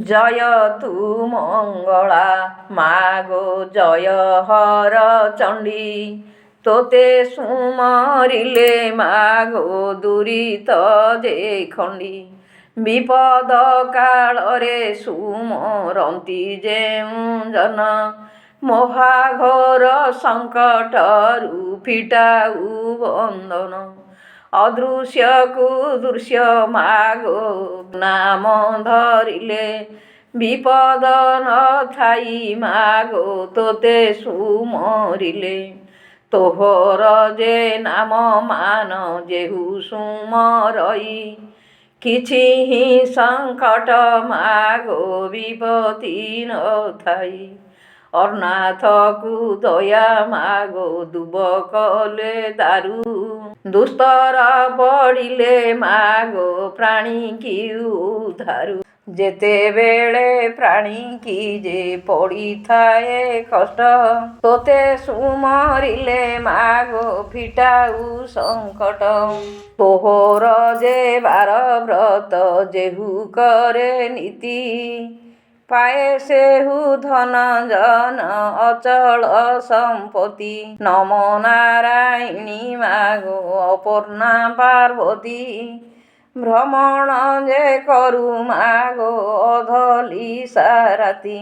জয় তু মঙ্গলা মাগো জয় হর চণ্ডী তোতে সুমরিলে মাগো দুরিত যে খণ্ডী বিপদ কাଳରେ ସୁମରନ୍ତି ଯେଉଁ ଜନ ମହାଘୋର ସଙ୍କଟରୁ ଫିଟାଉ ବନ୍ଧନ ଅଦୃଶ୍ୟକୁ ଦୃଶ୍ୟ ମାଗୋ ନାମ ଧରିଲେ ବିପଦ ନଥାଇ ମାଗୋ ତୋତେ ସୁମରିଲେ ତୋହର ଯେ ନାମ ମାନ ଯେହୁ ସୁମରଇ କିଛି ହିଁ ସଙ୍କଟ ମାଗୋ ବିପତ୍ତି ନଥାଇ ଅନାଥକୁ ଦୟା ମାଗୋ ଦୁବ କଲେ ଦାରୁ ଦୁସ୍ତର ପଡ଼ିଲେ ମାଗୋ ପ୍ରାଣୀ କି ଉଦ୍ଧାରୁ ଯେତେବେଳେ ପ୍ରାଣୀ କି ଯେ ପଡ଼ିଥାଏ କଷ୍ଟ ତୋତେ ସୁମରିଲେ ମାଗୋ ଫିଟାଉ ସଙ୍କଟ ତୋହର ଯେ ବାର ବ୍ରତ ଯେହୁ କରେ ନୀତି ପାଏ ସେହୁ ଧନ ଜନ ଅଚଳ ସମ୍ପତ୍ତି ନମ ନାରାୟଣୀ ମାଗୋ ଅପର୍ଣ୍ଣା ପାର୍ବତୀ ଭ୍ରମଣ ଯେ କରୁ ମାଗୋ ଅଧଲିସା ରାତି